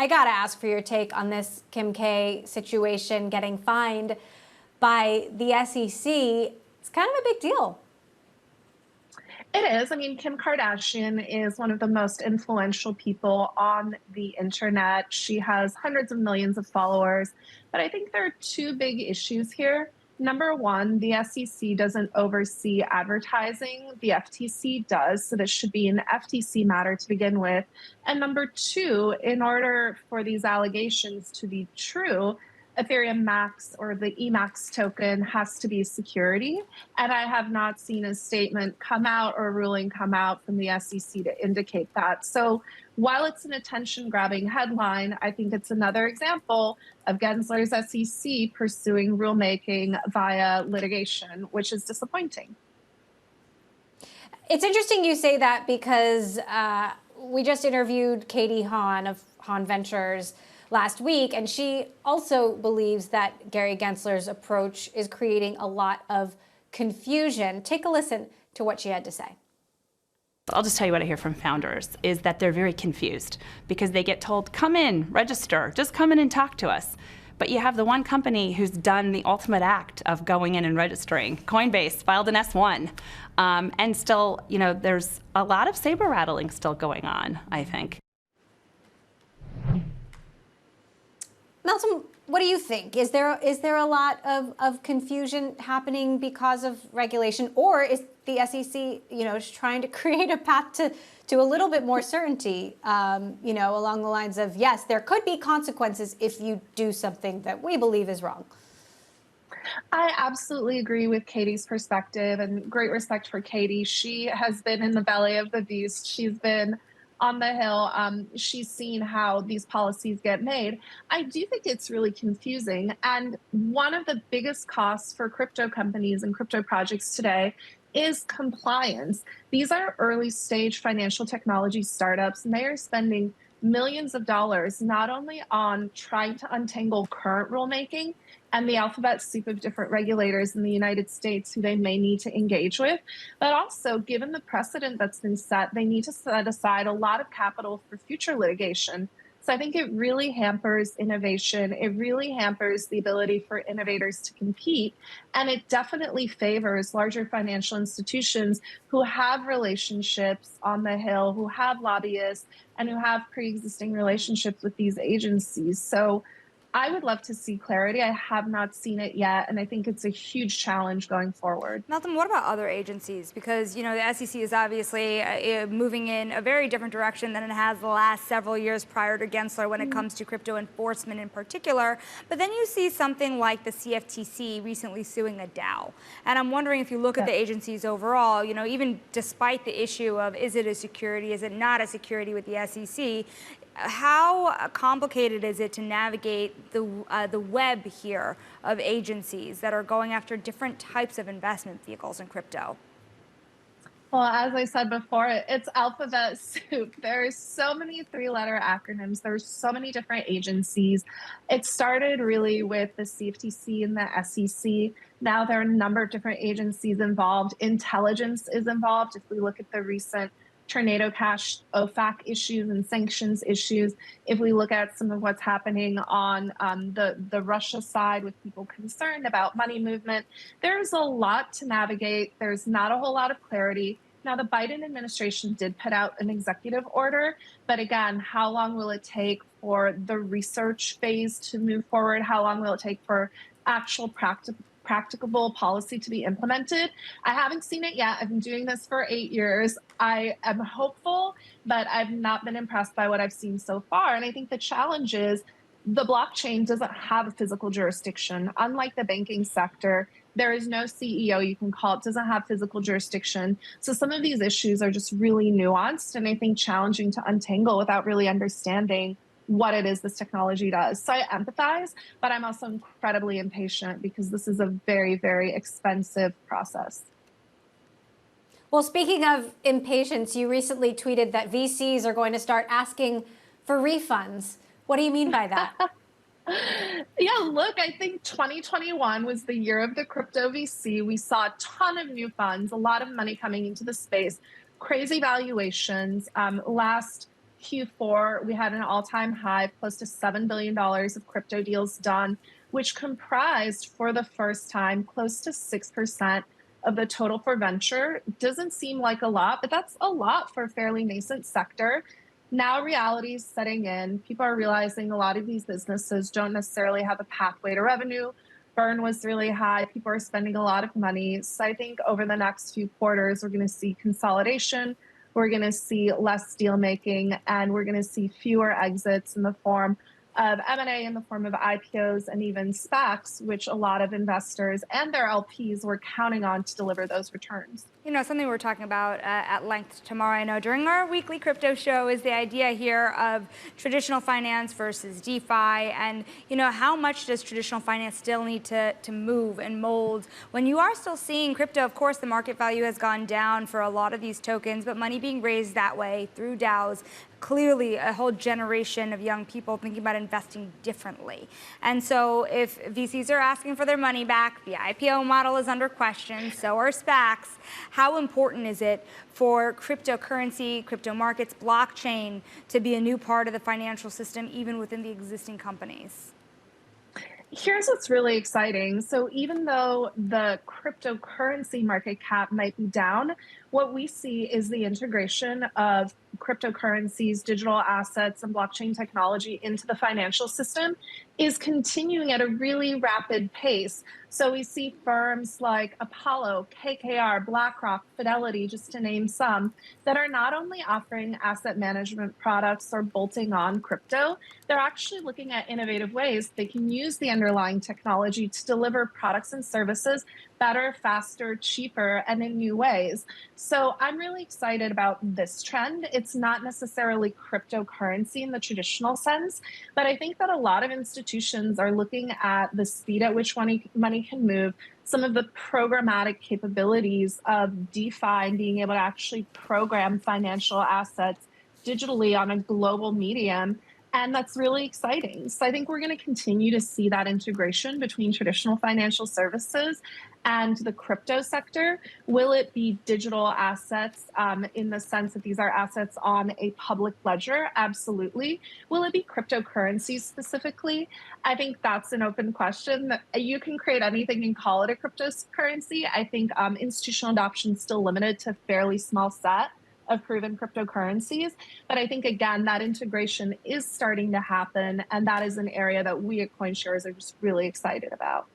I got to ask for your take on this Kim K situation, getting fined by the SEC. It's kind of a big deal. It is. I mean, Kim Kardashian is one of the most influential people on the internet. She has hundreds of millions of followers. But I think there are two big issues here. Number one, the SEC doesn't oversee advertising. The FTC does. So this should be an FTC matter to begin with. And number two, in order for these allegations to be true, Ethereum Max or the EMAX token has to be security. And I have not seen a statement come out or a ruling come out from the SEC to indicate that. So while it's an attention-grabbing headline, I think it's another example of Gensler's SEC pursuing rulemaking via litigation, which is disappointing. It's interesting you say that because we just interviewed Katie Haun of Haun Ventures last week, and she also believes that Gary Gensler's approach is creating a lot of confusion. Take a listen to what she had to say. I'll just tell you what I hear from founders is that they're very confused because they get told, come in, register, just come in and talk to us. But you have the one company who's done the ultimate act of going in and registering. Coinbase filed an S1. And still, you know, there's a lot of saber rattling still going on, I think. Meltem, what do you think? Is there a lot of confusion happening because of regulation, or is the SEC, you know, trying to create a path to a little bit more certainty, you know, along the lines of, yes, there could be consequences if you do something that we believe is wrong? I absolutely agree with Katie's perspective, and great respect for Katie. She has been in the belly of the beast. She's been on the Hill. She's seen how these policies get made. I do think it's really confusing. And one of the biggest costs for crypto companies and crypto projects today is compliance. These are early stage financial technology startups, and they are spending millions of dollars not only on trying to untangle current rulemaking and the alphabet soup of different regulators in the United States who they may need to engage with, but also given the precedent that's been set, they need to set aside a lot of capital for future litigation. So I think it really hampers innovation. It really hampers the ability for innovators to compete. And it definitely favors larger financial institutions who have relationships on the Hill, who have lobbyists, and who have pre-existing relationships with these agencies. So I would love to see clarity. I have not seen it yet, and I think it's a huge challenge going forward. Meltem, what about other agencies? Because, you know, the SEC is obviously moving in a very different direction than it has the last several years prior to Gensler when it comes to crypto enforcement in particular. But then you see something like the CFTC recently suing a DAO. And I'm wondering if you look at the agencies overall, you know, even despite the issue of is it a security, is it not a security with the SEC, how complicated is it to navigate the web here of agencies that are going after different types of investment vehicles in crypto? Well, as I said before, it's alphabet soup. There's so many three-letter acronyms. There's so many different agencies. It started really with the CFTC and the SEC. Now there are a number of different agencies involved. Intelligence is involved. If we look at the recent Tornado Cash OFAC issues and sanctions issues, if we look at some of what's happening on the Russia side with people concerned about money movement, there's a lot to navigate. There's not a whole lot of clarity. Now, the Biden administration did put out an executive order, but again, how long will it take for the research phase to move forward? How long will it take for actual practicable policy to be implemented? I haven't seen it yet. I've been doing this for 8 years. I am hopeful, but I've not been impressed by what I've seen so far. And I think the challenge is the blockchain doesn't have a physical jurisdiction. Unlike the banking sector, there is no CEO you can call. It doesn't have physical jurisdiction. So some of these issues are just really nuanced and I think challenging to untangle without really understanding what it is this technology does. So I empathize, but I'm also incredibly impatient because this is a very, very expensive process. Well, speaking of impatience, you recently tweeted that VCs are going to start asking for refunds. What do you mean by that? Yeah, look, I think 2021 was the year of the crypto VC. We saw a ton of new funds, a lot of money coming into the space, crazy valuations. Last Q4, we had an all-time high, close to $7 billion of crypto deals done, which comprised for the first time close to 6% of the total for venture. Doesn't seem like a lot, but that's a lot for a fairly nascent sector. Now reality is setting in. People are realizing a lot of these businesses don't necessarily have a pathway to revenue. Burn was really high. People are spending a lot of money. So I think over the next few quarters, we're going to see consolidation. We're going to see less deal making, and we're going to see fewer exits in the form of M&A, in the form of IPOs, and even SPACs, which a lot of investors and their LPs were counting on to deliver those returns. You know, something we're talking about at length tomorrow, I know, during our weekly crypto show is the idea here of traditional finance versus DeFi, and, you know, how much does traditional finance still need to move and mold when you are still seeing crypto? Of course, the market value has gone down for a lot of these tokens, but money being raised that way through DAOs, clearly a whole generation of young people thinking about investing differently. And so if VCs are asking for their money back, the IPO model is under question, so are SPACs. How important is it for cryptocurrency, crypto markets, blockchain to be a new part of the financial system, even within the existing companies? Here's what's really exciting. So even though the cryptocurrency market cap might be down, what we see is the integration of cryptocurrencies, digital assets, and blockchain technology into the financial system is continuing at a really rapid pace. So we see firms like Apollo, KKR, BlackRock, Fidelity, just to name some, that are not only offering asset management products or bolting on crypto, they're actually looking at innovative ways they can use the underlying technology to deliver products and services better, faster, cheaper, and in new ways. So I'm really excited about this trend. It's not necessarily cryptocurrency in the traditional sense, but I think that a lot of institutions are looking at the speed at which money can move, some of the programmatic capabilities of DeFi and being able to actually program financial assets digitally on a global medium. And that's really exciting. So I think we're going to continue to see that integration between traditional financial services and the crypto sector. Will it be digital assets in the sense that these are assets on a public ledger? Absolutely. Will it be cryptocurrencies specifically? I think that's an open question. You can create anything and call it a cryptocurrency. I think institutional adoption is still limited to a fairly small set of proven cryptocurrencies. But I think, again, that integration is starting to happen. And that is an area that we at CoinShares are just really excited about.